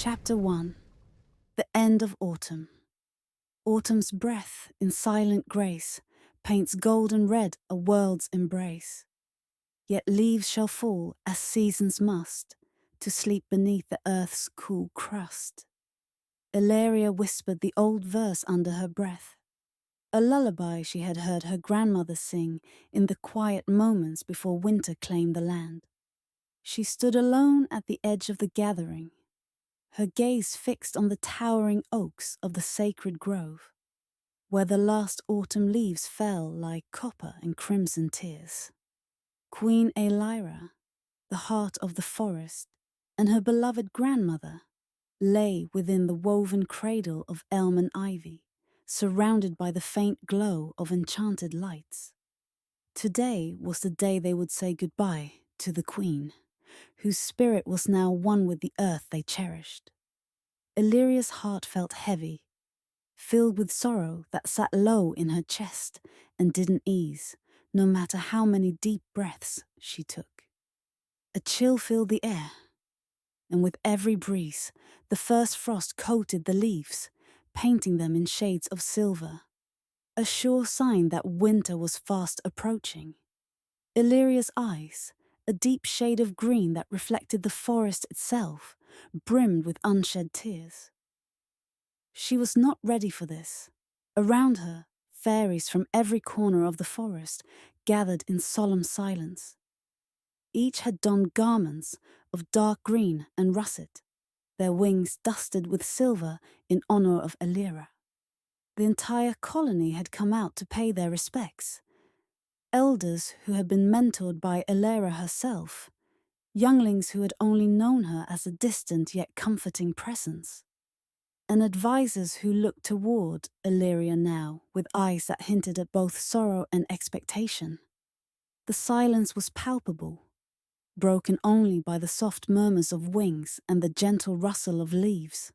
Chapter 1. The End of Autumn. Autumn's breath, in silent grace, paints golden red a world's embrace. Yet leaves shall fall, as seasons must, to sleep beneath the earth's cool crust. Elyria whispered the old verse under her breath, a lullaby she had heard her grandmother sing in the quiet moments before winter claimed the land. She stood alone at the edge of the gathering, her gaze fixed on the towering oaks of the sacred grove, where the last autumn leaves fell like copper and crimson tears. Queen Aelira, the heart of the forest, and her beloved grandmother, lay within the woven cradle of elm and ivy, surrounded by the faint glow of enchanted lights. Today was the day they would say goodbye to the queen, whose spirit was now one with the earth they cherished. Elyria's heart felt heavy, filled with sorrow that sat low in her chest and didn't ease, no matter how many deep breaths she took. A chill filled the air, and with every breeze, the first frost coated the leaves, painting them in shades of silver, a sure sign that winter was fast approaching. Elyria's eyes, a deep shade of green that reflected the forest itself, brimmed with unshed tears. She was not ready for this. Around her, fairies from every corner of the forest gathered in solemn silence. Each had donned garments of dark green and russet, their wings dusted with silver in honor of Elyria. The entire colony had come out to pay their respects. Elders who had been mentored by Elyria herself, younglings who had only known her as a distant yet comforting presence, and advisors who looked toward Elyria now with eyes that hinted at both sorrow and expectation. The silence was palpable, broken only by the soft murmurs of wings and the gentle rustle of leaves.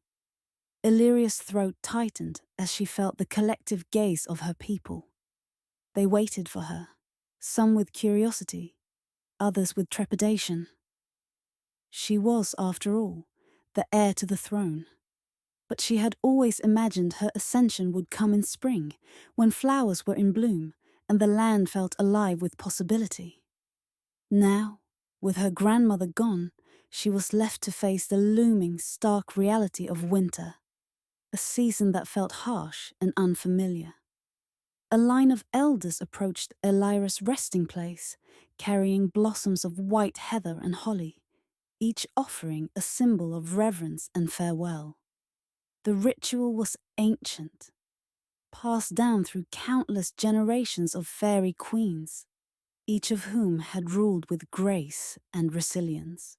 Elyria's throat tightened as she felt the collective gaze of her people. They waited for her, some with curiosity, others with trepidation. She was, after all, the heir to the throne. But she had always imagined her ascension would come in spring, when flowers were in bloom and the land felt alive with possibility. Now, with her grandmother gone, she was left to face the looming, stark reality of winter, a season that felt harsh and unfamiliar. A line of elders approached Elyria's resting place, carrying blossoms of white heather and holly, each offering a symbol of reverence and farewell. The ritual was ancient, passed down through countless generations of fairy queens, each of whom had ruled with grace and resilience.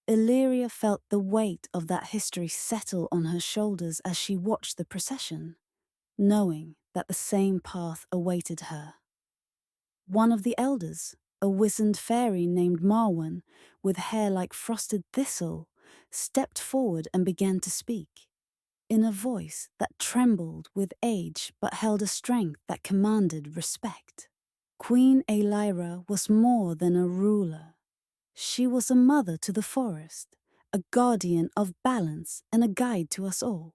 Elyria felt the weight of that history settle on her shoulders as she watched the procession, knowing that the same path awaited her. One of the elders, a wizened fairy named Marwan, with hair like frosted thistle, stepped forward and began to speak, in a voice that trembled with age but held a strength that commanded respect. Queen Aelira was more than a ruler. She was a mother to the forest, a guardian of balance and a guide to us all.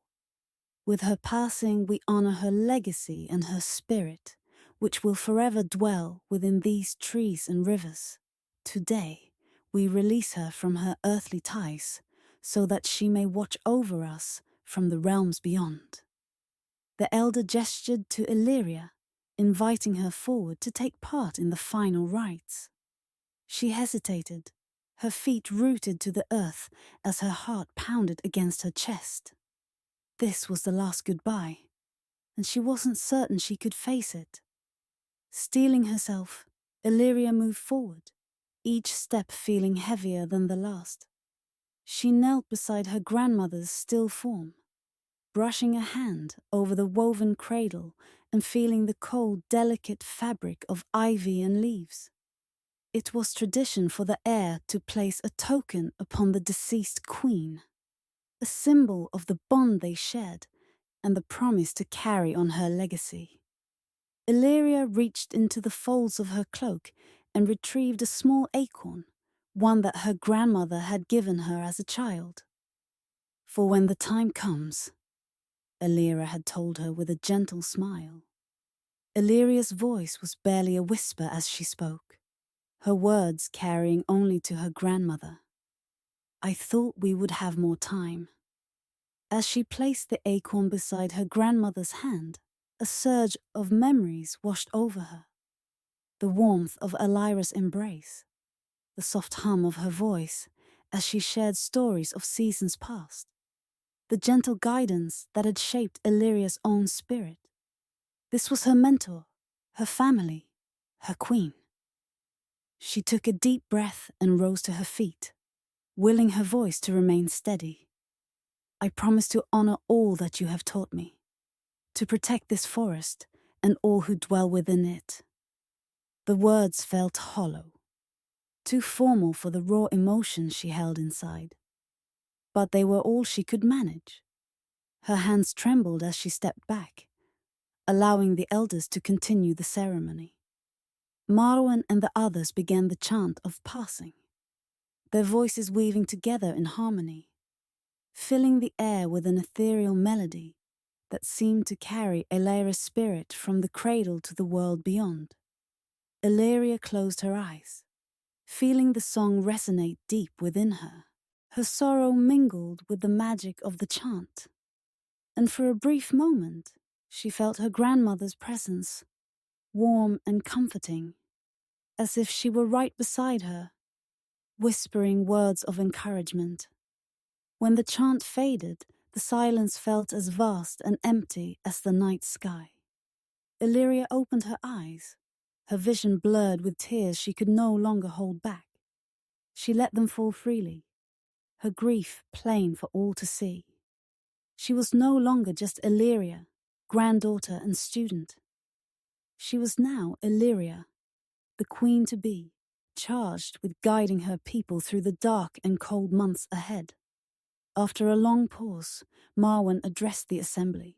With her passing, we honor her legacy and her spirit, which will forever dwell within these trees and rivers. Today, we release her from her earthly ties, so that she may watch over us from the realms beyond. The elder gestured to Elyria, inviting her forward to take part in the final rites. She hesitated, her feet rooted to the earth as her heart pounded against her chest. This was the last goodbye, and she wasn't certain she could face it. Steeling herself, Elyria moved forward, each step feeling heavier than the last. She knelt beside her grandmother's still form, brushing a hand over the woven cradle and feeling the cold, delicate fabric of ivy and leaves. It was tradition for the heir to place a token upon the deceased queen, a symbol of the bond they shared and the promise to carry on her legacy. Elyria reached into the folds of her cloak and retrieved a small acorn, one that her grandmother had given her as a child. For when the time comes, Elyria had told her with a gentle smile. Elyria's voice was barely a whisper as she spoke, her words carrying only to her grandmother. I thought we would have more time. As she placed the acorn beside her grandmother's hand, a surge of memories washed over her. The warmth of Elyra's embrace, the soft hum of her voice as she shared stories of seasons past, the gentle guidance that had shaped Elyria's own spirit. This was her mentor, her family, her queen. She took a deep breath and rose to her feet, willing her voice to remain steady. I promise to honor all that you have taught me, to protect this forest and all who dwell within it. The words felt hollow, too formal for the raw emotions she held inside. But they were all she could manage. Her hands trembled as she stepped back, allowing the elders to continue the ceremony. Marwan and the others began the chant of passing, their voices weaving together in harmony, filling the air with an ethereal melody that seemed to carry Elyra's spirit from the cradle to the world beyond. Elyria closed her eyes, feeling the song resonate deep within her. Her sorrow mingled with the magic of the chant, and for a brief moment she felt her grandmother's presence, warm and comforting, as if she were right beside her, whispering words of encouragement. When the chant faded, the silence felt as vast and empty as the night sky. Elyria opened her eyes, her vision blurred with tears she could no longer hold back. She let them fall freely, her grief plain for all to see. She was no longer just Elyria, granddaughter and student. She was now Elyria, the queen-to-be, charged with guiding her people through the dark and cold months ahead. After a long pause, Marwan addressed the assembly,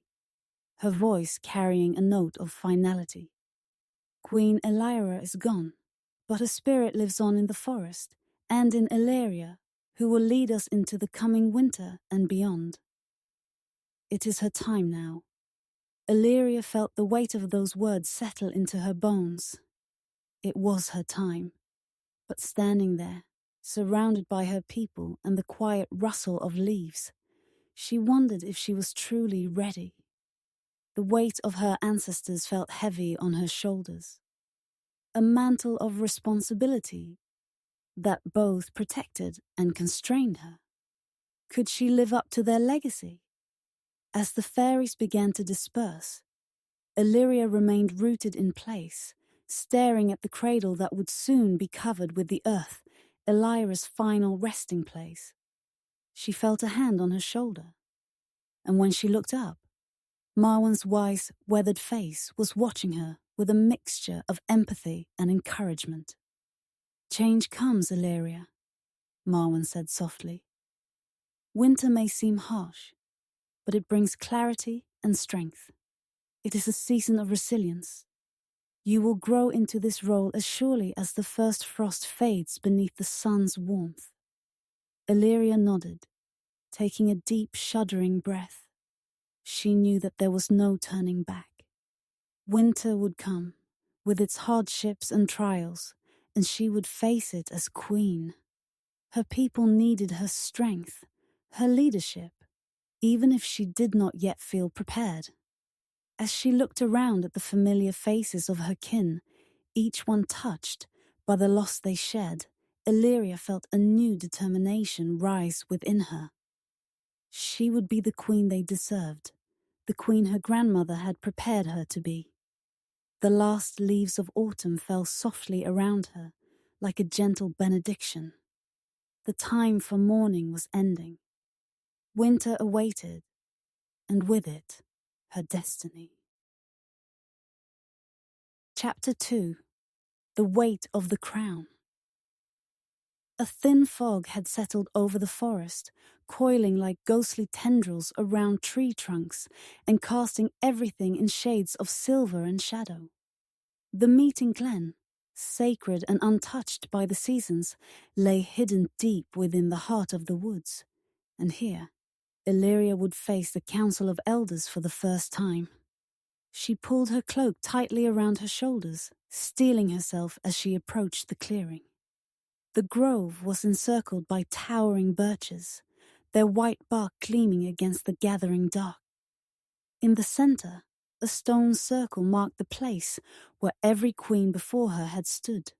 her voice carrying a note of finality. Queen Aelira is gone, but her spirit lives on in the forest and in Elyria, who will lead us into the coming winter and beyond. It is her time now. Elyria felt the weight of those words settle into her bones. It was her time, but standing there, surrounded by her people and the quiet rustle of leaves, she wondered if she was truly ready. The weight of her ancestors felt heavy on her shoulders, a mantle of responsibility that both protected and constrained her. Could she live up to their legacy? As the fairies began to disperse, Elyria remained rooted in place, staring at the cradle that would soon be covered with the earth, Elyra's final resting place. She felt a hand on her shoulder, and when she looked up, Marwan's wise, weathered face was watching her with a mixture of empathy and encouragement. Change comes, Elyria, Marwan said softly. Winter may seem harsh, but it brings clarity and strength. It is a season of resilience. You will grow into this role as surely as the first frost fades beneath the sun's warmth. Elyria nodded, taking a deep, shuddering breath. She knew that there was no turning back. Winter would come, with its hardships and trials, and she would face it as queen. Her people needed her strength, her leadership, even if she did not yet feel prepared. As she looked around at the familiar faces of her kin, each one touched by the loss they shared, Elyria felt a new determination rise within her. She would be the queen they deserved, the queen her grandmother had prepared her to be. The last leaves of autumn fell softly around her, like a gentle benediction. The time for mourning was ending. Winter awaited, and with it, her destiny. Chapter 2. The Weight of the Crown. A thin fog had settled over the forest, coiling like ghostly tendrils around tree trunks and casting everything in shades of silver and shadow. The meeting glen, sacred and untouched by the seasons, lay hidden deep within the heart of the woods, and here, Elyria would face the Council of Elders for the first time. She pulled her cloak tightly around her shoulders, steeling herself as she approached the clearing. The grove was encircled by towering birches, their white bark gleaming against the gathering dark. In the center, a stone circle marked the place where every queen before her had stood,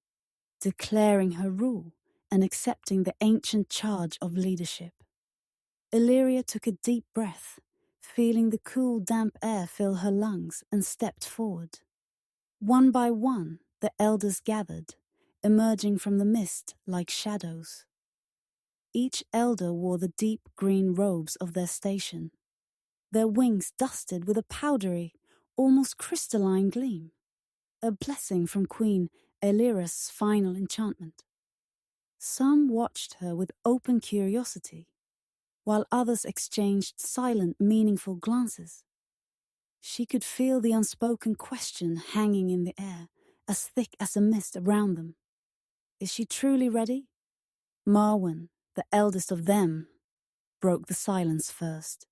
declaring her rule and accepting the ancient charge of leadership. Elyria took a deep breath, feeling the cool, damp air fill her lungs, and stepped forward. One by one, the elders gathered, emerging from the mist like shadows. Each elder wore the deep green robes of their station, their wings dusted with a powdery, almost crystalline gleam, a blessing from Queen Aelira's final enchantment. Some watched her with open curiosity, while others exchanged silent, meaningful glances. She could feel the unspoken question hanging in the air, as thick as a mist around them. Is she truly ready? Marwen, the eldest of them, broke the silence first.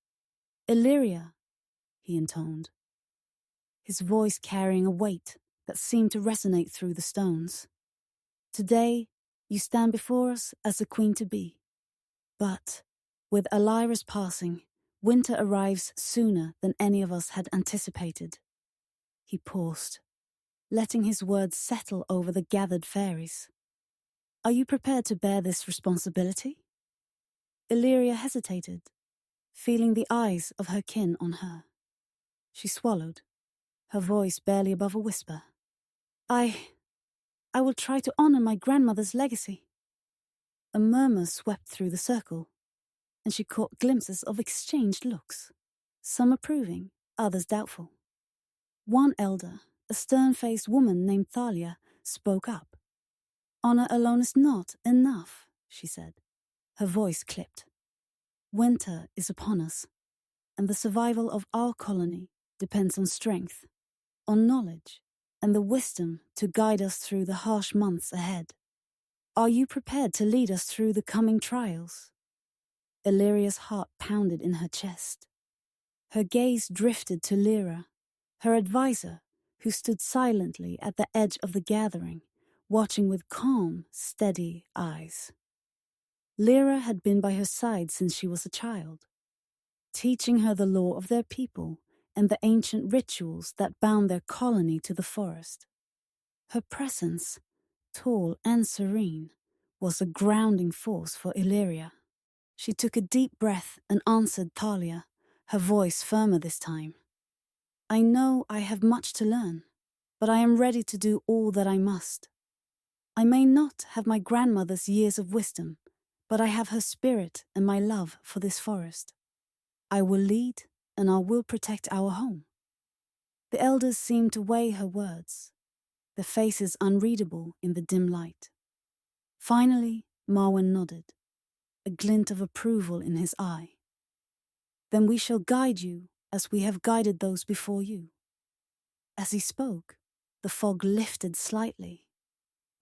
Elyria, he intoned, his voice carrying a weight that seemed to resonate through the stones. Today, you stand before us as the queen-to-be. But, with Alira's passing, winter arrives sooner than any of us had anticipated. He paused, letting his words settle over the gathered fairies. Are you prepared to bear this responsibility? Elyria hesitated, feeling the eyes of her kin on her. She swallowed, her voice barely above a whisper. I will try to honor my grandmother's legacy. A murmur swept through the circle, and she caught glimpses of exchanged looks, some approving, others doubtful. One elder, a stern-faced woman named Thalia, spoke up. Honor alone is not enough, she said. Her voice clipped. Winter is upon us, and the survival of our colony depends on strength, on knowledge, and the wisdom to guide us through the harsh months ahead. Are you prepared to lead us through the coming trials? Elyria's heart pounded in her chest. Her gaze drifted to Lyra, her advisor, who stood silently at the edge of the gathering, watching with calm, steady eyes. Lyra had been by her side since she was a child, teaching her the lore of their people and the ancient rituals that bound their colony to the forest. Her presence, tall and serene, was a grounding force for Elyria. She took a deep breath and answered Thalia, her voice firmer this time. I know I have much to learn, but I am ready to do all that I must. I may not have my grandmother's years of wisdom, but I have her spirit and my love for this forest. I will lead, and I will protect our home. The elders seemed to weigh her words, their faces unreadable in the dim light. Finally, Marwen nodded, a glint of approval in his eye. Then we shall guide you as we have guided those before you. As he spoke, the fog lifted slightly,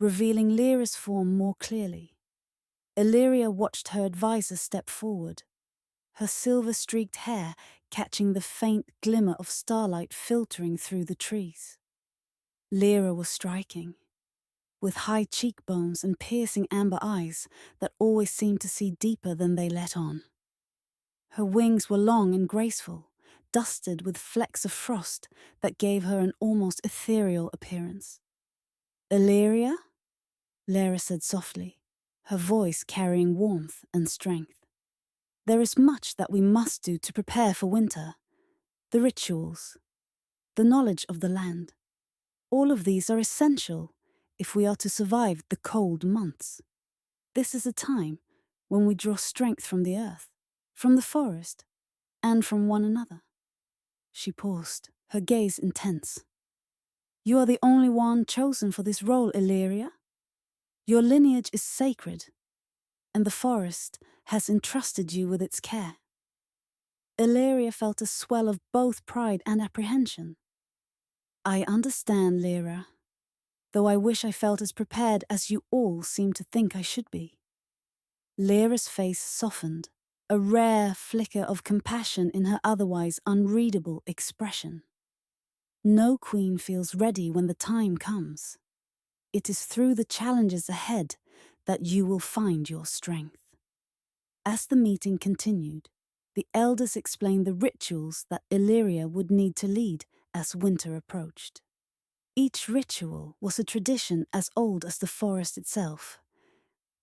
revealing Lyra's form more clearly. Elyria watched her advisor step forward, her silver-streaked hair catching the faint glimmer of starlight filtering through the trees. Lyra was striking, with high cheekbones and piercing amber eyes that always seemed to see deeper than they let on. Her wings were long and graceful, dusted with flecks of frost that gave her an almost ethereal appearance. Elyria? Lyra said softly, her voice carrying warmth and strength. There is much that we must do to prepare for winter. The rituals, the knowledge of the land. All of these are essential if we are to survive the cold months. This is a time when we draw strength from the earth, from the forest, and from one another. She paused, her gaze intense. You are the only one chosen for this role, Elyria. Your lineage is sacred, and the forest has entrusted you with its care. Elyria felt a swell of both pride and apprehension. I understand, Lyra, though I wish I felt as prepared as you all seem to think I should be. Lyra's face softened, a rare flicker of compassion in her otherwise unreadable expression. No queen feels ready when the time comes. It is through the challenges ahead that you will find your strength. As the meeting continued, the elders explained the rituals that Elyria would need to lead as winter approached. Each ritual was a tradition as old as the forest itself,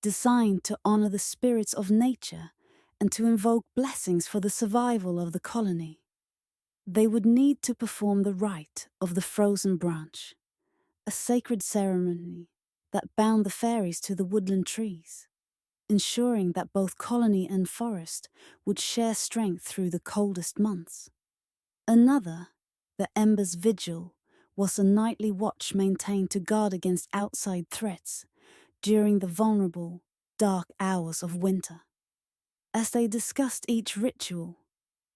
designed to honor the spirits of nature and to invoke blessings for the survival of the colony. They would need to perform the rite of the frozen branch, a sacred ceremony that bound the fairies to the woodland trees, ensuring that both colony and forest would share strength through the coldest months. Another, the Ember's Vigil, was a nightly watch maintained to guard against outside threats during the vulnerable, dark hours of winter. As they discussed each ritual,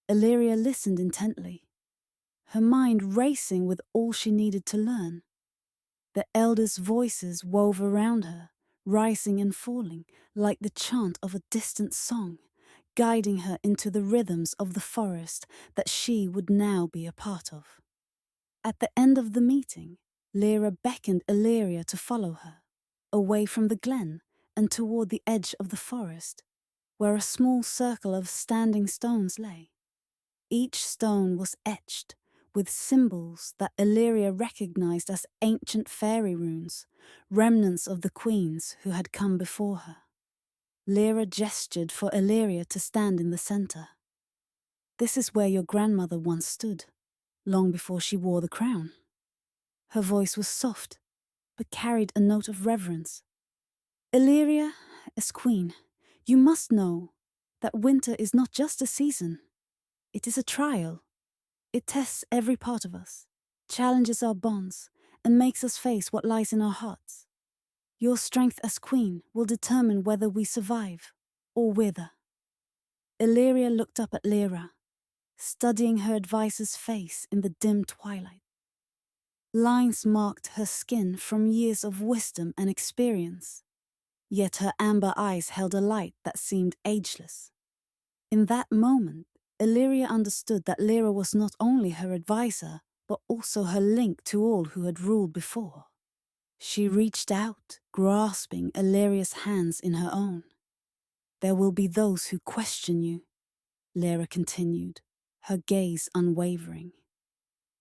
Elyria listened intently, her mind racing with all she needed to learn. The elders' voices wove around her, rising and falling like the chant of a distant song, guiding her into the rhythms of the forest that she would now be a part of. At the end of the meeting, Lyra beckoned Elyria to follow her, away from the glen and toward the edge of the forest, where a small circle of standing stones lay. Each stone was etched with symbols that Elyria recognized as ancient fairy runes, remnants of the queens who had come before her. Lyra gestured for Elyria to stand in the center. "This is where your grandmother once stood, long before she wore the crown." Her voice was soft, but carried a note of reverence. "Elyria, as queen, you must know that winter is not just a season. It is a trial. It tests every part of us, challenges our bonds, and makes us face what lies in our hearts. Your strength as queen will determine whether we survive or wither." Elyria looked up at Lyra, studying her advisor's face in the dim twilight. Lines marked her skin from years of wisdom and experience, yet her amber eyes held a light that seemed ageless. In that moment, Elyria understood that Lyra was not only her advisor, but also her link to all who had ruled before. She reached out, grasping Elyria's hands in her own. "There will be those who question you," Lyra continued, her gaze unwavering.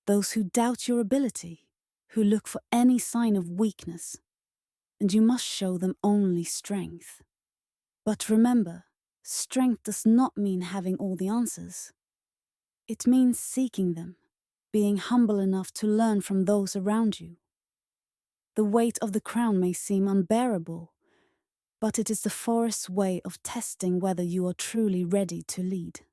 "Those who doubt your ability, who look for any sign of weakness, and you must show them only strength. But remember, strength does not mean having all the answers. It means seeking them, being humble enough to learn from those around you. The weight of the crown may seem unbearable, but it is the forest's way of testing whether you are truly ready to lead."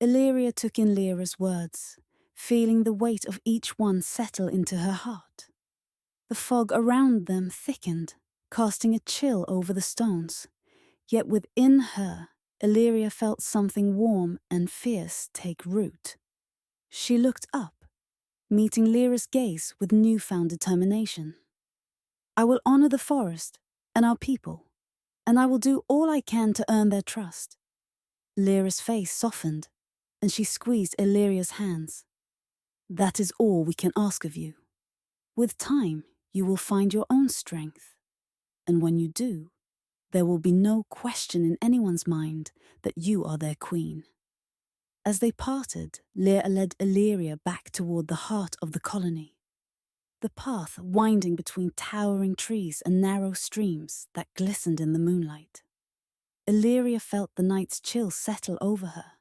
Elyria took in Lyra's words, feeling the weight of each one settle into her heart. The fog around them thickened, casting a chill over the stones. Yet within her, Elyria felt something warm and fierce take root. She looked up, meeting Lyra's gaze with newfound determination. "I will honor the forest and our people, and I will do all I can to earn their trust." Lyra's face softened, and she squeezed Elyria's hands. "That is all we can ask of you. With time, you will find your own strength, and when you do, there will be no question in anyone's mind that you are their queen." As they parted, Lyra led Elyria back toward the heart of the colony. The path winding between towering trees and narrow streams that glistened in the moonlight. Elyria felt the night's chill settle over her,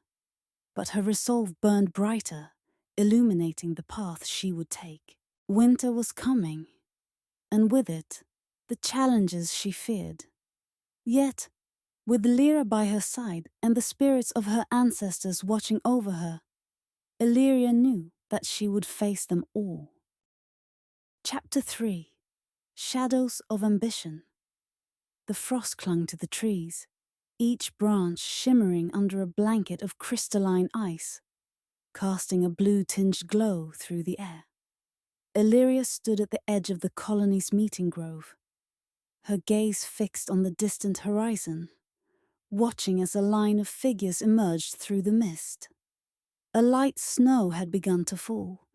but her resolve burned brighter, illuminating the path she would take. Winter was coming, and with it, the challenges she feared. Yet, with Lyra by her side and the spirits of her ancestors watching over her, Elyria knew that she would face them all. Chapter 3: Shadows of Ambition. The frost clung to the trees, each branch shimmering under a blanket of crystalline ice, casting a blue-tinged glow through the air. Elyria stood at the edge of the colony's meeting grove, her gaze fixed on the distant horizon, watching as a line of figures emerged through the mist. A light snow had begun to fall,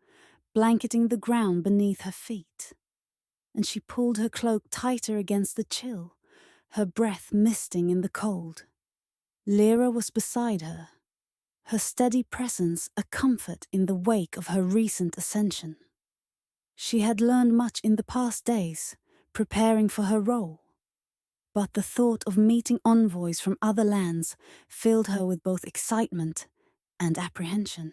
blanketing the ground beneath her feet, and she pulled her cloak tighter against the chill, her breath misting in the cold. Lyra was beside her, her steady presence a comfort in the wake of her recent ascension. She had learned much in the past days, preparing for her role, but the thought of meeting envoys from other lands filled her with both excitement and apprehension.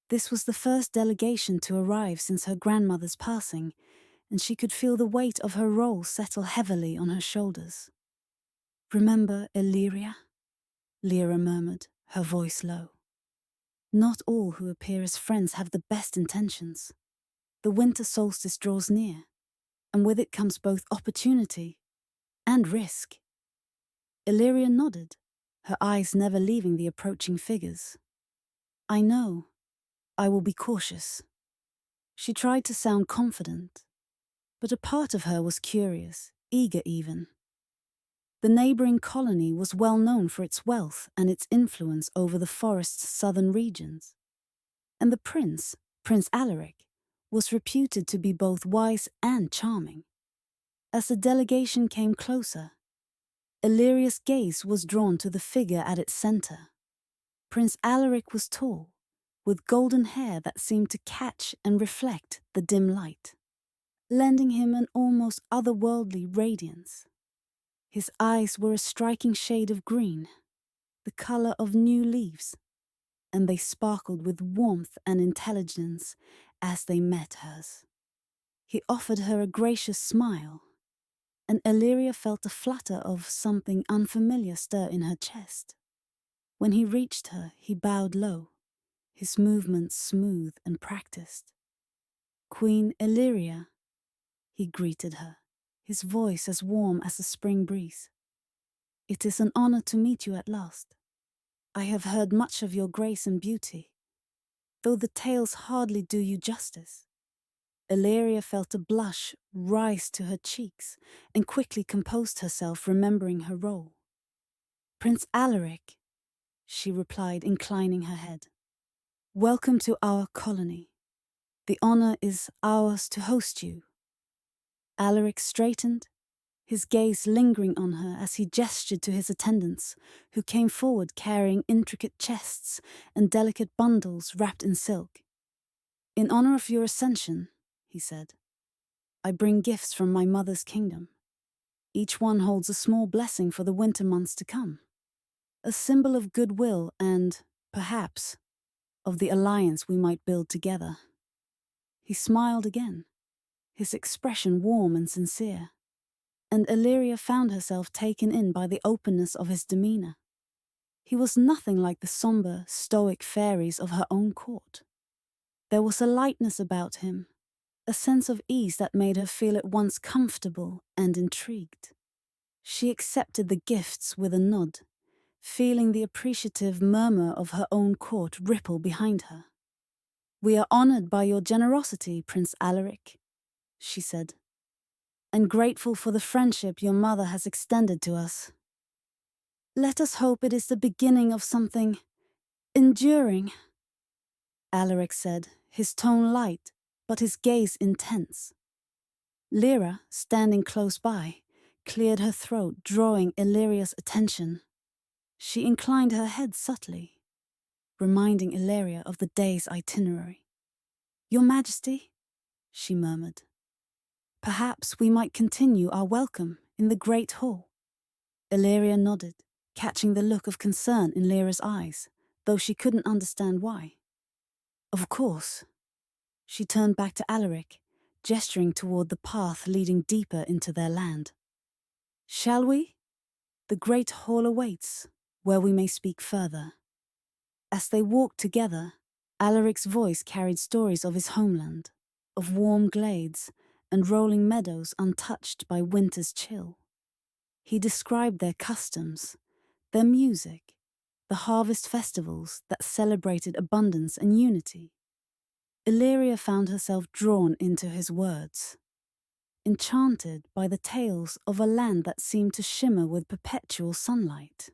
This was the first delegation to arrive since her grandmother's passing, and she could feel the weight of her role settle heavily on her shoulders. "Remember Elyria?" Lyra murmured, her voice low. "Not all who appear as friends have the best intentions. The winter solstice draws near, and with it comes both opportunity and risk." Elyria nodded, her eyes never leaving the approaching figures. "I know. I will be cautious." She tried to sound confident, but a part of her was curious, eager even. The neighboring colony was well known for its wealth and its influence over the forest's southern regions, and the Prince Alaric, was reputed to be both wise and charming. As the delegation came closer, Elyria's gaze was drawn to the figure at its center. Prince Alaric was tall, with golden hair that seemed to catch and reflect the dim light, lending him an almost otherworldly radiance. His eyes were a striking shade of green, the color of new leaves, and they sparkled with warmth and intelligence as they met hers. He offered her a gracious smile, and Elyria felt a flutter of something unfamiliar stir in her chest. When he reached her, he bowed low, his movements smooth and practiced. "Queen Aelira," he greeted her, his voice as warm as a spring breeze. "It is an honor to meet you at last. I have heard much of your grace and beauty, though the tales hardly do you justice." Elyria felt a blush rise to her cheeks and quickly composed herself, remembering her role. "Prince Alaric," she replied, inclining her head. "Welcome to our colony. The honor is ours to host you." Alaric straightened, his gaze lingering on her as he gestured to his attendants, who came forward carrying intricate chests and delicate bundles wrapped in silk. "In honor of your ascension," he said, "I bring gifts from my mother's kingdom. Each one holds a small blessing for the winter months to come, a symbol of goodwill and, perhaps, of the alliance we might build together." He smiled again, his expression warm and sincere, and Elyria found herself taken in by the openness of his demeanor. He was nothing like the somber, stoic fairies of her own court. There was a lightness about him, a sense of ease that made her feel at once comfortable and intrigued. She accepted the gifts with a nod, feeling the appreciative murmur of her own court ripple behind her. "We are honored by your generosity, Prince Alaric," she said, "and grateful for the friendship your mother has extended to us. Let us hope it is the beginning of something enduring," Alaric said, his tone light, but his gaze intense. Lyra, standing close by, cleared her throat, drawing Elyria's attention. She inclined her head subtly, reminding Elyria of the day's itinerary. "Your Majesty," she murmured, "perhaps we might continue our welcome in the great hall." Elyria nodded, catching the look of concern in Lyra's eyes, though she couldn't understand why. "Of course." She turned back to Alaric, gesturing toward the path leading deeper into their land. "Shall we? The great hall awaits, where we may speak further." As they walked together, Alaric's voice carried stories of his homeland, of warm glades and rolling meadows untouched by winter's chill. He described their customs, their music, the harvest festivals that celebrated abundance and unity. Elyria found herself drawn into his words. enchanted by the tales of a land that seemed to shimmer with perpetual sunlight.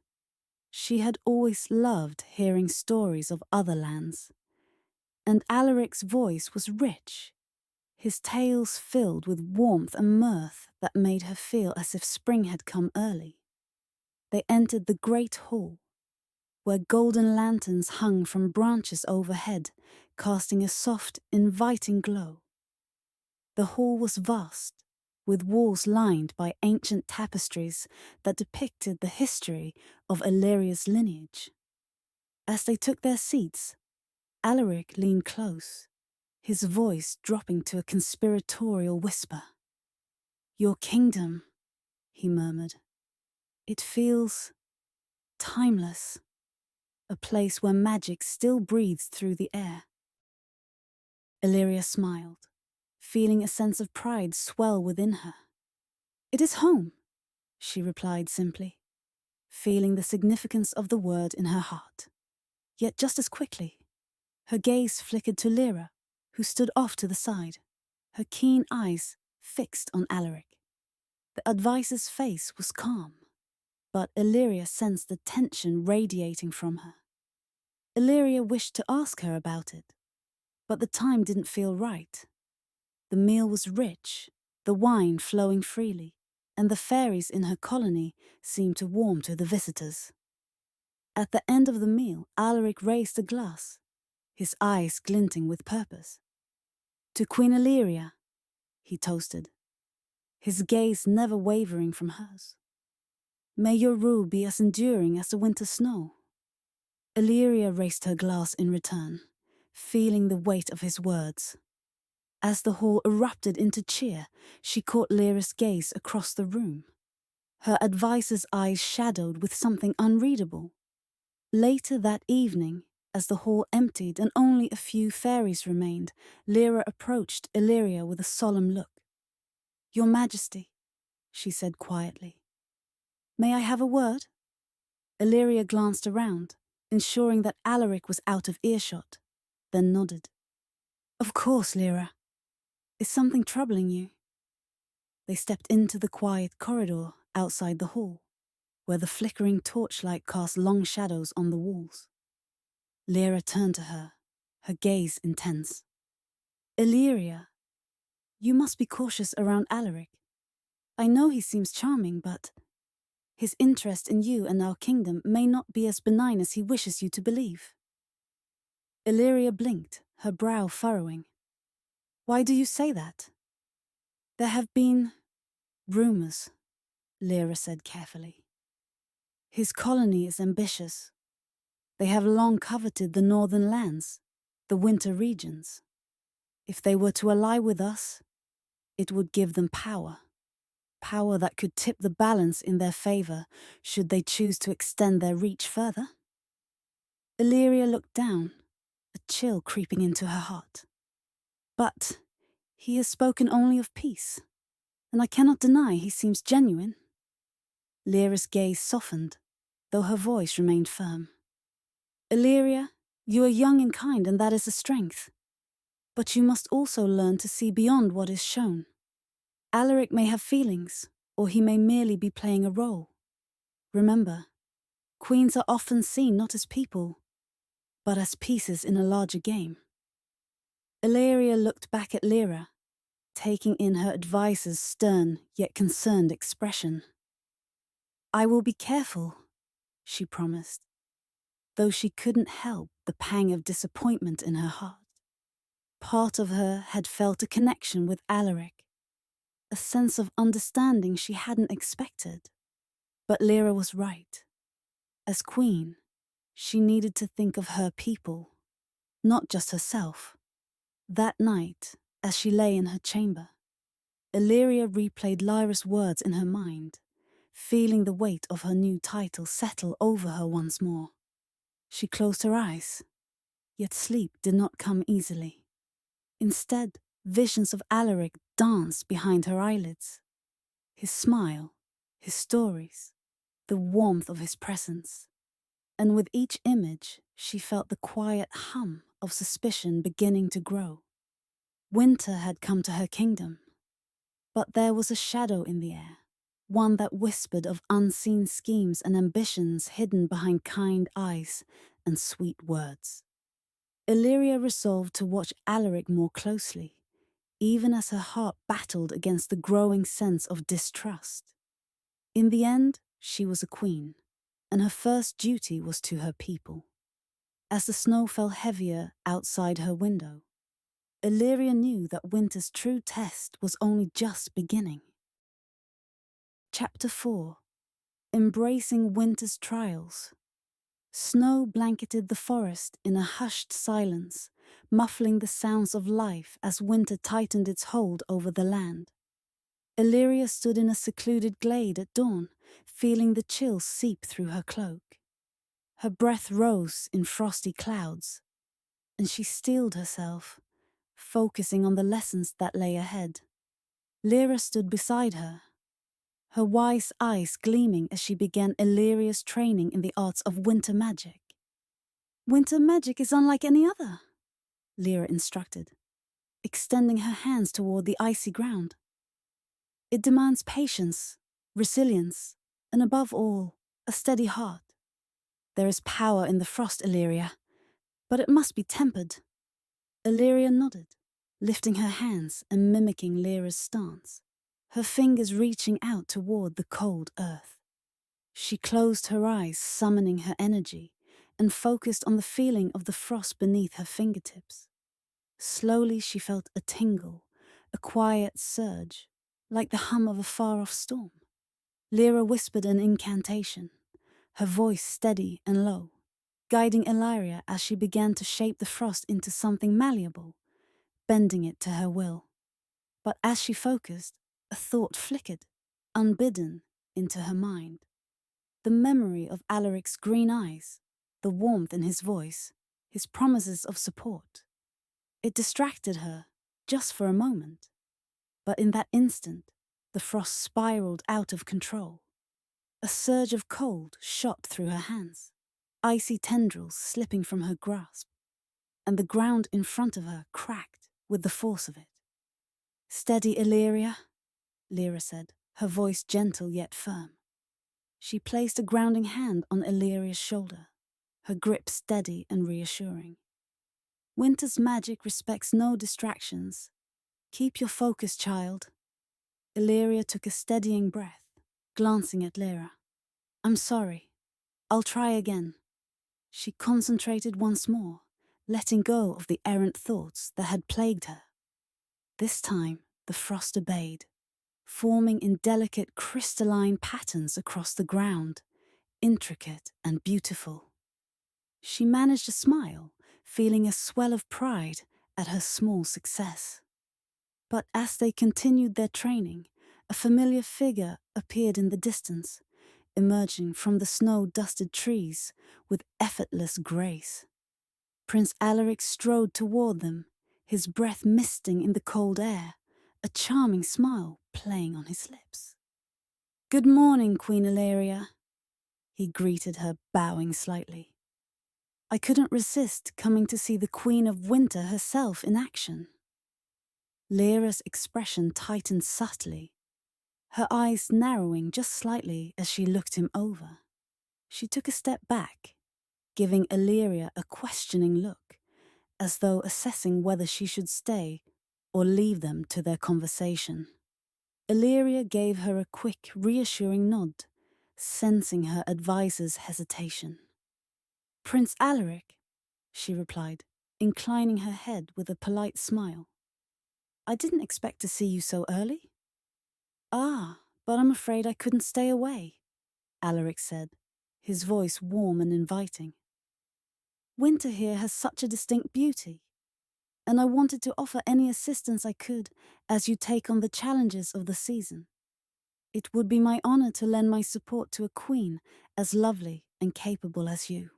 She had always loved hearing stories of other lands, and Alaric's voice was rich, his tales filled with warmth and mirth that made her feel as if spring had come early. They entered the great hall, where golden lanterns hung from branches overhead, casting a soft, inviting glow. The hall was vast, with walls lined by ancient tapestries that depicted the history of Elyria's lineage. As they took their seats, Alaric leaned close, his voice dropping to a conspiratorial whisper. "Your kingdom," he murmured. "It feels timeless, a place where magic still breathes through the air." Elyria smiled, feeling a sense of pride swell within her. "It is home," she replied simply, feeling the significance of the word in her heart. Yet just as quickly, her gaze flickered to Lyra, who stood off to the side, her keen eyes fixed on Alaric. The advisor's face was calm, but Elyria sensed the tension radiating from her. Elyria wished to ask her about it, but the time didn't feel right. The meal was rich, the wine flowing freely, and the fairies in her colony seemed to warm to the visitors. At the end of the meal, Alaric raised a glass, his eyes glinting with purpose. "To Queen Aelira," he toasted, his gaze never wavering from hers. "May your rule be as enduring as the winter snow." Elyria raised her glass in return, feeling the weight of his words. As the hall erupted into cheer, she caught Lyra's gaze across the room. Her advisor's eyes shadowed with something unreadable. Later that evening, as the hall emptied and only a few fairies remained, Lyra approached Elyria with a solemn look. "Your Majesty," she said quietly. "May I have a word?" Elyria glanced around, ensuring that Alaric was out of earshot, then nodded. "Of course, Lyra. Is something troubling you?" They stepped into the quiet corridor outside the hall, where the flickering torchlight cast long shadows on the walls. Lyra turned to her, her gaze intense. "Elyria, you must be cautious around Alaric. I know he seems charming, but his interest in you and our kingdom may not be as benign as he wishes you to believe." Elyria blinked, her brow furrowing. "Why do you say that?" "There have been rumors," Lyra said carefully. "His colony is ambitious. They have long coveted the northern lands, the winter regions. If they were to ally with us, it would give them power. Power that could tip the balance in their favor should they choose to extend their reach further." Elyria looked down, a chill creeping into her heart. "But he has spoken only of peace, and I cannot deny he seems genuine." Lyra's gaze softened, though her voice remained firm. "Elyria, you are young and kind, and that is a strength. But you must also learn to see beyond what is shown. Alaric may have feelings, or he may merely be playing a role. Remember, queens are often seen not as people, but as pieces in a larger game." Elyria looked back at Lyra, taking in her advisor's stern yet concerned expression. "I will be careful," she promised, though she couldn't help the pang of disappointment in her heart. Part of her had felt a connection with Alaric, a sense of understanding she hadn't expected. But Lyra was right. As queen, she needed to think of her people, not just herself. That night, as she lay in her chamber, Elyria replayed Lyra's words in her mind, feeling the weight of her new title settle over her once more. She closed her eyes, yet sleep did not come easily. Instead, visions of Alaric danced behind her eyelids. His smile, his stories, the warmth of his presence. And with each image, she felt the quiet hum of suspicion beginning to grow. Winter had come to her kingdom, But there was a shadow in the air, one that whispered of unseen schemes and ambitions hidden behind kind eyes and sweet words. Elyria resolved to watch Alaric more closely, even as her heart battled against the growing sense of distrust. In the end, she was a queen, and her first duty was to her people. As the snow fell heavier outside her window, Elyria knew that winter's true test was only just beginning. Chapter 4. Embracing Winter's Trials. Snow blanketed the forest in a hushed silence, muffling the sounds of life as winter tightened its hold over the land. Elyria stood in a secluded glade at dawn, feeling the chill seep through her cloak. Her breath rose in frosty clouds, and she steeled herself, focusing on the lessons that lay ahead. Lyra stood beside her, her wise eyes gleaming as she began Elyria's training in the arts of winter magic. "Winter magic is unlike any other," Lyra instructed, extending her hands toward the icy ground. "It demands patience, resilience, and above all, a steady heart. There is power in the frost, Elyria, but it must be tempered." Elyria nodded, lifting her hands and mimicking Lyra's stance, her fingers reaching out toward the cold earth. She closed her eyes, summoning her energy, and focused on the feeling of the frost beneath her fingertips. Slowly she felt a tingle, a quiet surge, like the hum of a far-off storm. Lyra whispered an incantation, her voice steady and low, guiding Elyria as she began to shape the frost into something malleable, bending it to her will. But as she focused, a thought flickered, unbidden, into her mind. The memory of Alaric's green eyes, the warmth in his voice, his promises of support. It distracted her, just for a moment. But in that instant, the frost spiraled out of control. A surge of cold shot through her hands, icy tendrils slipping from her grasp, and the ground in front of her cracked with the force of it. "Steady, Elyria," Lyra said, her voice gentle yet firm. She placed a grounding hand on Elyria's shoulder, her grip steady and reassuring. "Winter's magic respects no distractions. Keep your focus, child." Elyria took a steadying breath, glancing at Lyra. "I'm sorry. I'll try again." She concentrated once more, letting go of the errant thoughts that had plagued her. This time, the frost obeyed, forming in delicate crystalline patterns across the ground, intricate and beautiful. She managed a smile, feeling a swell of pride at her small success. But as they continued their training, a familiar figure appeared in the distance, emerging from the snow-dusted trees with effortless grace. Prince Alaric strode toward them, his breath misting in the cold air, a charming smile playing on his lips. "Good morning, Queen Aelira," he greeted her, bowing slightly. "I couldn't resist coming to see the Queen of Winter herself in action." Lyra's expression tightened subtly, her eyes narrowing just slightly as she looked him over. She took a step back, giving Elyria a questioning look, as though assessing whether she should stay or leave them to their conversation. Elyria gave her a quick, reassuring nod, sensing her advisor's hesitation. "Prince Alaric," she replied, inclining her head with a polite smile. "I didn't expect to see you so early." "Ah, but I'm afraid I couldn't stay away," Alaric said, his voice warm and inviting. "Winter here has such a distinct beauty, and I wanted to offer any assistance I could as you take on the challenges of the season. It would be my honor to lend my support to a queen as lovely and capable as you."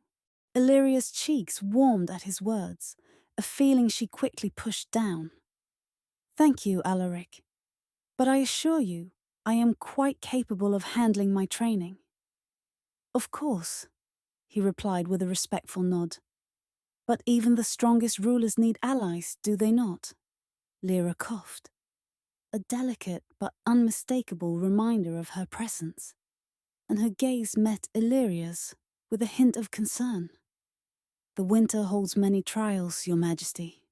Elyria's cheeks warmed at his words, a feeling she quickly pushed down. "Thank you, Alaric, but I assure you I am quite capable of handling my training." "Of course," he replied with a respectful nod. "But even the strongest rulers need allies, do they not?" Lyra coughed. a delicate but unmistakable reminder of her presence, and her gaze met Elyria's with a hint of concern. "The winter holds many trials, Your Majesty,"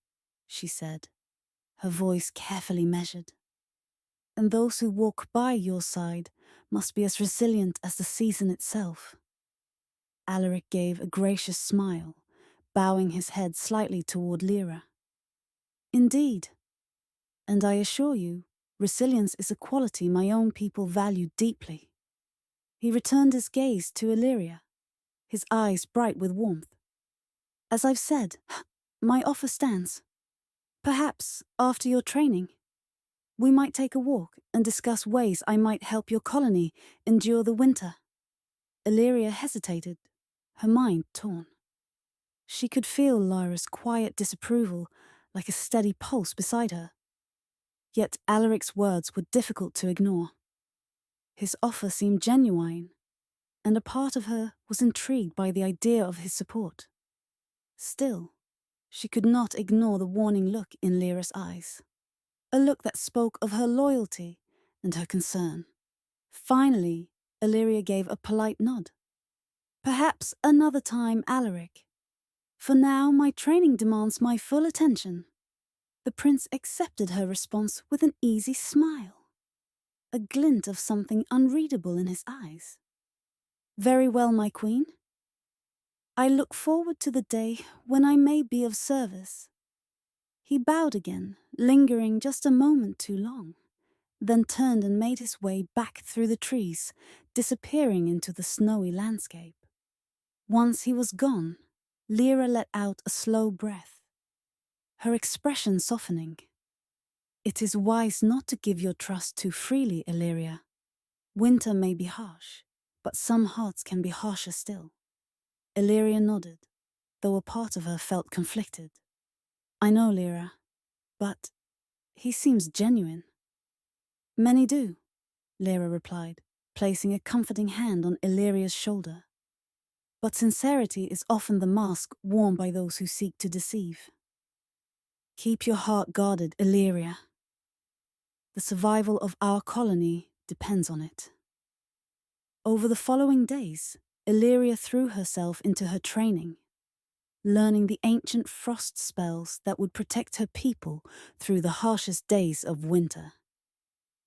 she said, her voice carefully measured. "And those who walk by your side must be as resilient as the season itself." Alaric gave a gracious smile, bowing his head slightly toward Lyra. "Indeed, and I assure you, resilience is a quality my own people value deeply." He returned his gaze to Elyria, his eyes bright with warmth. "As I've said, my offer stands. Perhaps, after your training, we might take a walk and discuss ways I might help your colony endure the winter." Elyria hesitated, her mind torn. She could feel Lyra's quiet disapproval like a steady pulse beside her. Yet Alaric's words were difficult to ignore. His offer seemed genuine, and a part of her was intrigued by the idea of his support. Still, she could not ignore the warning look in Lyra's eyes, a look that spoke of her loyalty and her concern. Finally, Elyria gave a polite nod. "Perhaps another time, Alaric. For now, my training demands my full attention." The prince accepted her response with an easy smile, a glint of something unreadable in his eyes. "Very well, my queen. I look forward to the day when I may be of service." He bowed again, lingering just a moment too long, then turned and made his way back through the trees, disappearing into the snowy landscape. Once he was gone, Lyra let out a slow breath, her expression softening. "It is wise not to give your trust too freely, Elyria. Winter may be harsh, but some hearts can be harsher still." Elyria nodded, though a part of her felt conflicted. "I know, Lyra, but he seems genuine." "Many do," Lyra replied, placing a comforting hand on Elyria's shoulder. "But sincerity is often the mask worn by those who seek to deceive. Keep your heart guarded, Elyria. The survival of our colony depends on it." Over the following days, Elyria threw herself into her training, learning the ancient frost spells that would protect her people through the harshest days of winter.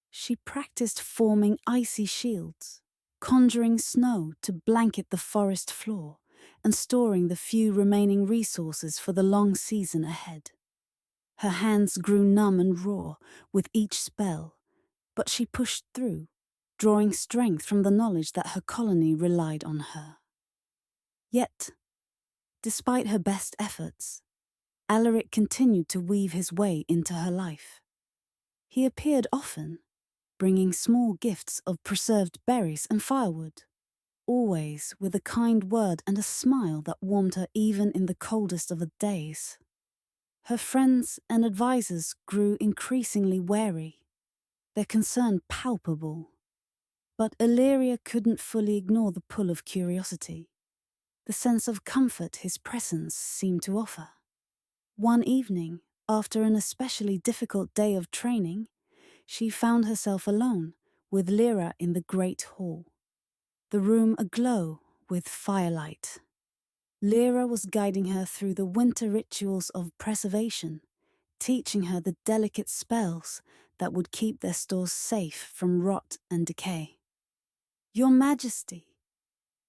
She practiced forming icy shields, conjuring snow to blanket the forest floor, and storing the few remaining resources for the long season ahead. Her hands grew numb and raw with each spell, but she pushed through, drawing strength from the knowledge that her colony relied on her. Yet, despite her best efforts, Alaric continued to weave his way into her life. He appeared often, bringing small gifts of preserved berries and firewood, always with a kind word and a smile that warmed her even in the coldest of the days. Her friends and advisors grew increasingly wary, their concern palpable. But Elyria couldn't fully ignore the pull of curiosity, the sense of comfort his presence seemed to offer. One evening, after an especially difficult day of training, she found herself alone with Lyra in the great hall, the room aglow with firelight. Lyra was guiding her through the winter rituals of preservation, teaching her the delicate spells that would keep their stores safe from rot and decay. "Your Majesty,"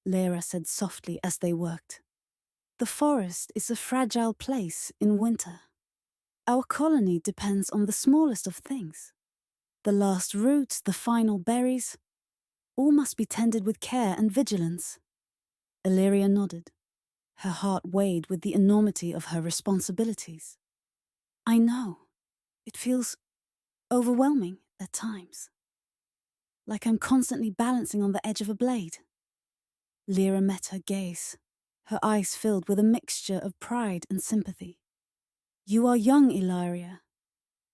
Lyra said softly as they worked, "the forest is a fragile place in winter. Our colony depends on the smallest of things. The last roots, the final berries, all must be tended with care and vigilance." Elyria nodded, her heart weighed with the enormity of her responsibilities. "I know. It feels overwhelming at times. Like I'm constantly balancing on the edge of a blade." Lyra met her gaze, her eyes filled with a mixture of pride and sympathy. "You are young, Elyria,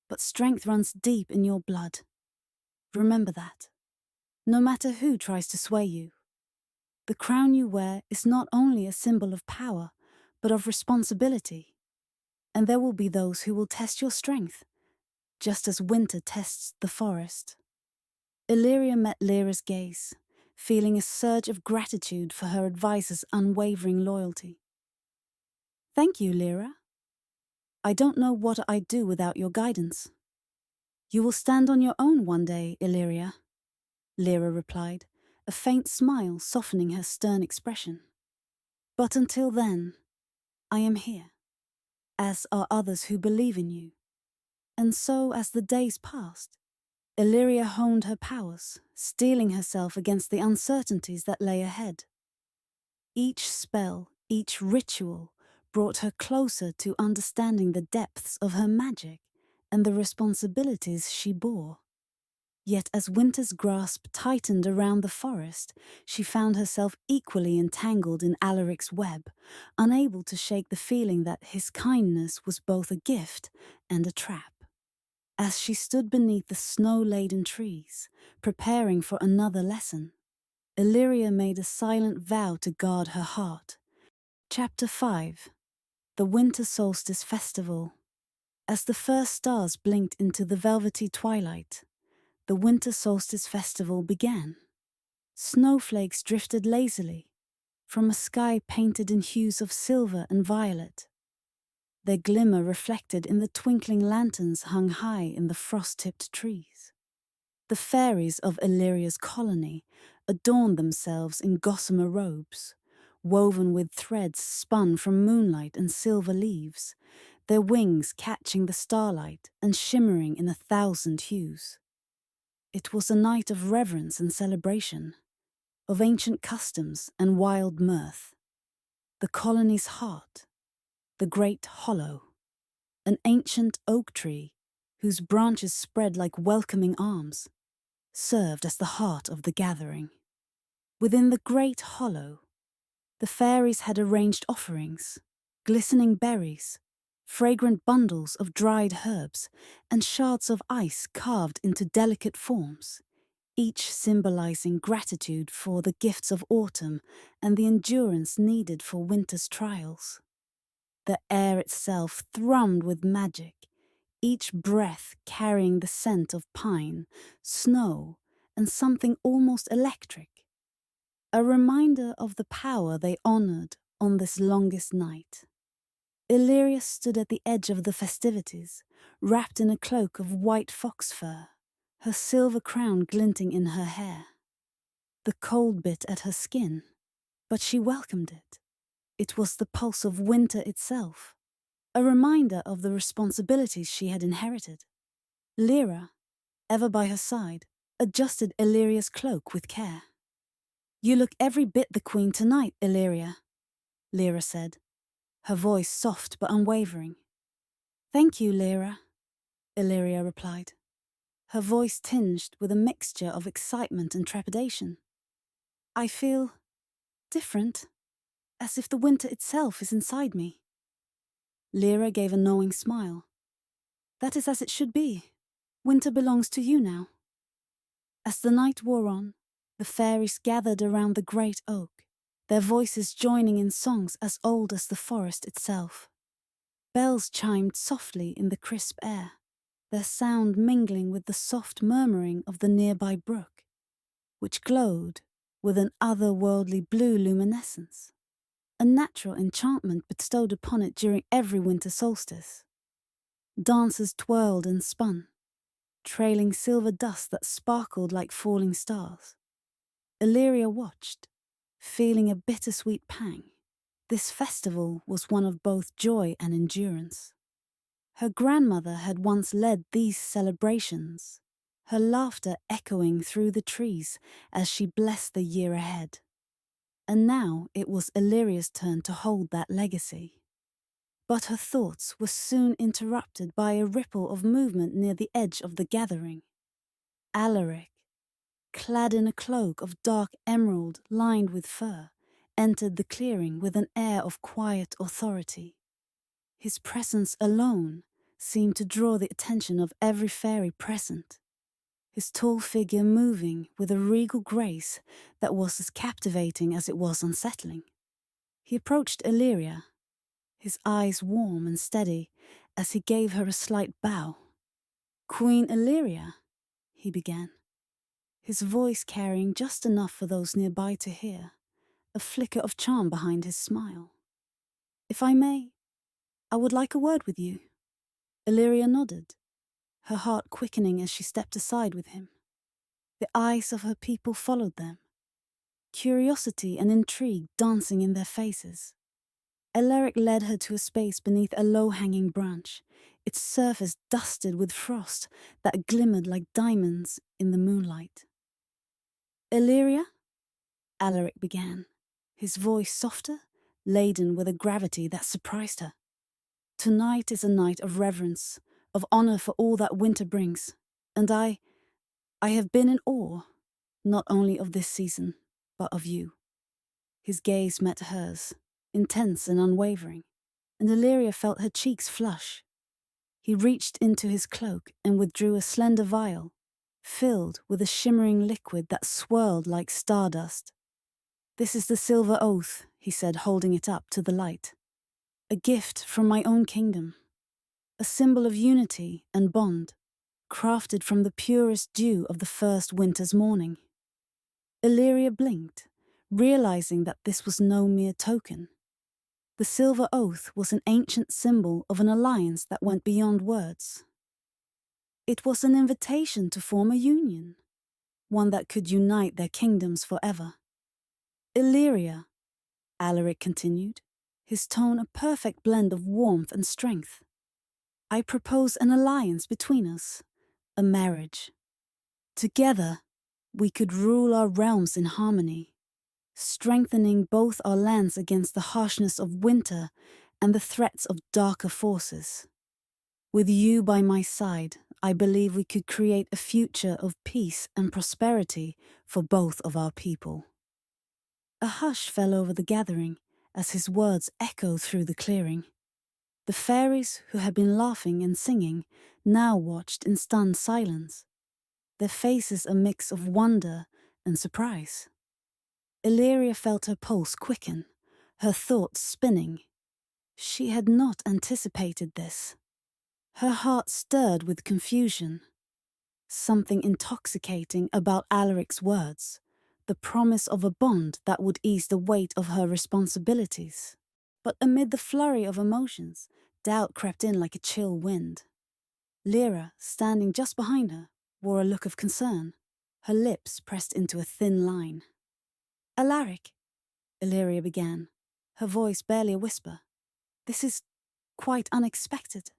but strength runs deep in your blood. Remember that, no matter who tries to sway you. The crown you wear is not only a symbol of power, but of responsibility. And there will be those who will test your strength, just as winter tests the forest. Elyria met Lyra's gaze, feeling a surge of gratitude for her advisor's unwavering loyalty. "Thank you, Lyra. I don't know what I'd do without your guidance." "You will stand on your own one day, Elyria," Lyra replied, a faint smile softening her stern expression. "But until then, I am here, as are others who believe in you." And so, as the days passed, Elyria honed her powers, steeling herself against the uncertainties that lay ahead. Each spell, each ritual, brought her closer to understanding the depths of her magic and the responsibilities she bore. Yet as winter's grasp tightened around the forest, she found herself equally entangled in Alaric's web, unable to shake the feeling that his kindness was both a gift and a trap. As she stood beneath the snow-laden trees, preparing for another lesson, Elyria made a silent vow to guard her heart. Chapter 5. The Winter Solstice Festival. As the first stars blinked into the velvety twilight, the Winter Solstice Festival began. Snowflakes drifted lazily from a sky painted in hues of silver and violet, their glimmer reflected in the twinkling lanterns hung high in the frost-tipped trees. The fairies of Elyria's colony adorned themselves in gossamer robes, woven with threads spun from moonlight and silver leaves, their wings catching the starlight and shimmering in 1,000 hues. It was a night of reverence and celebration, of ancient customs and wild mirth. The colony's heart, the great hollow, an ancient oak tree whose branches spread like welcoming arms, served as the heart of the gathering. Within the great hollow, the fairies had arranged offerings, glistening berries, fragrant bundles of dried herbs, and shards of ice carved into delicate forms, each symbolizing gratitude for the gifts of autumn and the endurance needed for winter's trials. The air itself thrummed with magic, each breath carrying the scent of pine, snow, and something almost electric, a reminder of the power they honored on this longest night. Elyria stood at the edge of the festivities, wrapped in a cloak of white fox fur, her silver crown glinting in her hair. The cold bit at her skin, but she welcomed it. It was the pulse of winter itself, a reminder of the responsibilities she had inherited. Lyra, ever by her side, adjusted Elyria's cloak with care. "You look every bit the queen tonight, Elyria," Lyra said, her voice soft but unwavering. "Thank you, Lyra," Elyria replied, her voice tinged with a mixture of excitement and trepidation. "I feel different, as if the winter itself is inside me." Lyra gave a knowing smile. "That is as it should be. Winter belongs to you now." As the night wore on, the fairies gathered around the great oak, their voices joining in songs as old as the forest itself. Bells chimed softly in the crisp air, their sound mingling with the soft murmuring of the nearby brook, which glowed with an otherworldly blue luminescence, a natural enchantment bestowed upon it during every winter solstice. Dancers twirled and spun, trailing silver dust that sparkled like falling stars. Elyria watched, feeling a bittersweet pang. This festival was one of both joy and endurance. Her grandmother had once led these celebrations, her laughter echoing through the trees as she blessed the year ahead. And now it was Elyria's turn to hold that legacy. But her thoughts were soon interrupted by a ripple of movement near the edge of the gathering. Alaric, clad in a cloak of dark emerald lined with fur, entered the clearing with an air of quiet authority. His presence alone seemed to draw the attention of every fairy present, his tall figure moving with a regal grace that was as captivating as it was unsettling. He approached Elyria, his eyes warm and steady as he gave her a slight bow. Queen Aelira, he began, his voice carrying just enough for those nearby to hear, a flicker of charm behind his smile. If I may, I would like a word with you. Elyria nodded, her heart quickening as she stepped aside with him. The eyes of her people followed them, curiosity and intrigue dancing in their faces. Alaric led her to a space beneath a low-hanging branch, its surface dusted with frost that glimmered like diamonds in the moonlight. Elyria? Alaric began, his voice softer, laden with a gravity that surprised her. Tonight is a night of reverence, of honor for all that winter brings, and I have been in awe, not only of this season, but of you. His gaze met hers, intense and unwavering, and Elyria felt her cheeks flush. He reached into his cloak and withdrew a slender vial, filled with a shimmering liquid that swirled like stardust. This is the silver oath, he said, holding it up to the light. A gift from my own kingdom. A symbol of unity and bond, crafted from the purest dew of the first winter's morning. Elyria blinked, realizing that this was no mere token. The silver oath was an ancient symbol of an alliance that went beyond words. It was an invitation to form a union, one that could unite their kingdoms forever. Elyria, Alaric continued, his tone a perfect blend of warmth and strength. I propose an alliance between us, a marriage. Together, we could rule our realms in harmony, strengthening both our lands against the harshness of winter and the threats of darker forces. With you by my side, I believe we could create a future of peace and prosperity for both of our people. A hush fell over the gathering as his words echoed through the clearing. The fairies who had been laughing and singing now watched in stunned silence, their faces a mix of wonder and surprise. Elyria felt her pulse quicken, her thoughts spinning. She had not anticipated this. Her heart stirred with confusion. Something intoxicating about Alaric's words, the promise of a bond that would ease the weight of her responsibilities. But amid the flurry of emotions, doubt crept in like a chill wind. Lyra, standing just behind her, wore a look of concern, her lips pressed into a thin line. Alaric, Elyria began, her voice barely a whisper. This is quite unexpected.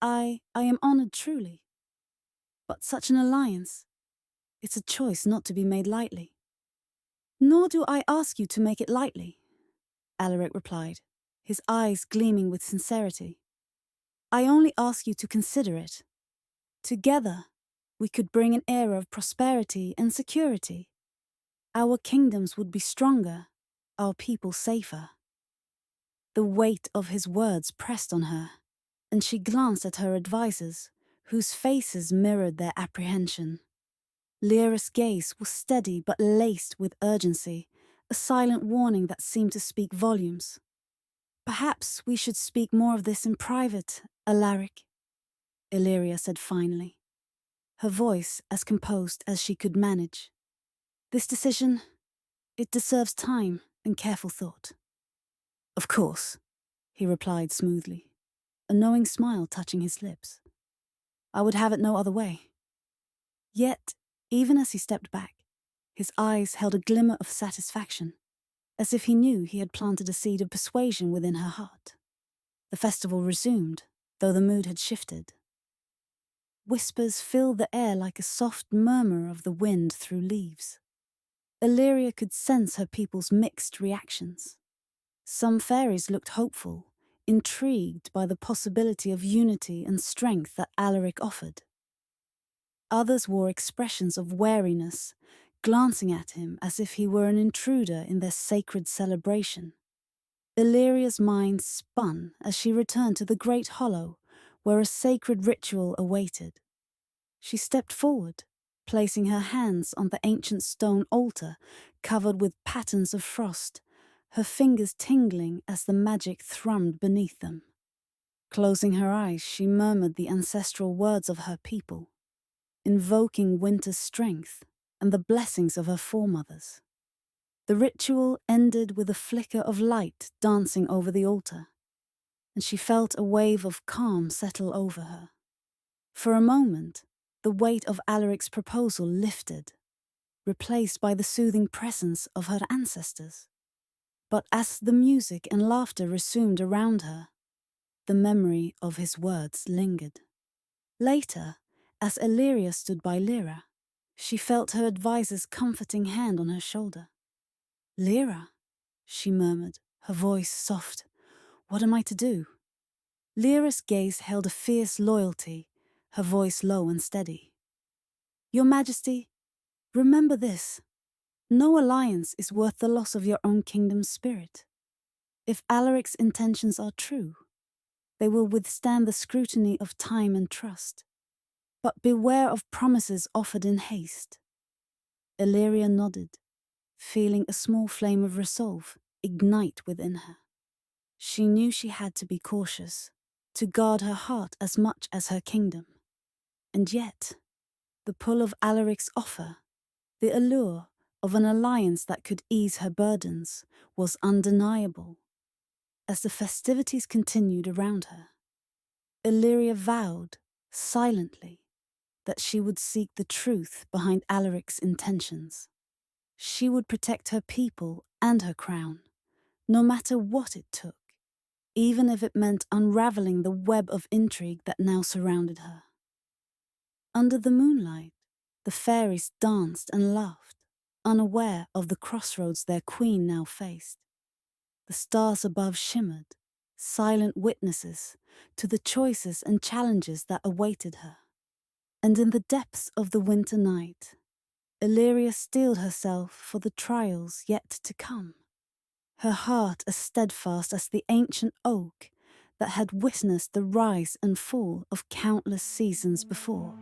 I am honored truly. But such an alliance, it's a choice not to be made lightly. Nor do I ask you to make it lightly, Alaric replied, his eyes gleaming with sincerity. I only ask you to consider it. Together, we could bring an era of prosperity and security. Our kingdoms would be stronger, our people safer. The weight of his words pressed on her, and she glanced at her advisors, whose faces mirrored their apprehension. Lyra's gaze was steady but laced with urgency, a silent warning that seemed to speak volumes. Perhaps we should speak more of this in private, Alaric, Elyria said finally, her voice as composed as she could manage. This decision, it deserves time and careful thought. Of course, he replied smoothly, a knowing smile touching his lips. I would have it no other way. Yet, even as he stepped back, his eyes held a glimmer of satisfaction, as if he knew he had planted a seed of persuasion within her heart. The festival resumed, though the mood had shifted. Whispers filled the air like a soft murmur of the wind through leaves. Elyria could sense her people's mixed reactions. Some fairies looked hopeful, intrigued by the possibility of unity and strength that Alaric offered. Others wore expressions of wariness, glancing at him as if he were an intruder in their sacred celebration. Elyria's mind spun as she returned to the great hollow, where a sacred ritual awaited. She stepped forward, placing her hands on the ancient stone altar covered with patterns of frost, her fingers tingling as the magic thrummed beneath them. Closing her eyes, she murmured the ancestral words of her people, invoking winter's strength and the blessings of her foremothers. The ritual ended with a flicker of light dancing over the altar, and she felt a wave of calm settle over her. For a moment, the weight of Alaric's proposal lifted, replaced by the soothing presence of her ancestors. But as the music and laughter resumed around her, the memory of his words lingered. Later, as Elyria stood by Lyra, she felt her advisor's comforting hand on her shoulder. "Lyra," she murmured, her voice soft, "what am I to do?" Lyra's gaze held a fierce loyalty, her voice low and steady. "Your Majesty, remember this. No alliance is worth the loss of your own kingdom's spirit. If Alaric's intentions are true, they will withstand the scrutiny of time and trust. But beware of promises offered in haste." Elyria nodded, feeling a small flame of resolve ignite within her. She knew she had to be cautious, to guard her heart as much as her kingdom. And yet, the pull of Alaric's offer, the allure of an alliance that could ease her burdens, was undeniable. As the festivities continued around her, Elyria vowed, silently, that she would seek the truth behind Alaric's intentions. She would protect her people and her crown, no matter what it took, even if it meant unraveling the web of intrigue that now surrounded her. Under the moonlight, the fairies danced and laughed, unaware of the crossroads their queen now faced. The stars above shimmered, silent witnesses to the choices and challenges that awaited her. And in the depths of the winter night, Elyria steeled herself for the trials yet to come, her heart as steadfast as the ancient oak that had witnessed the rise and fall of countless seasons before.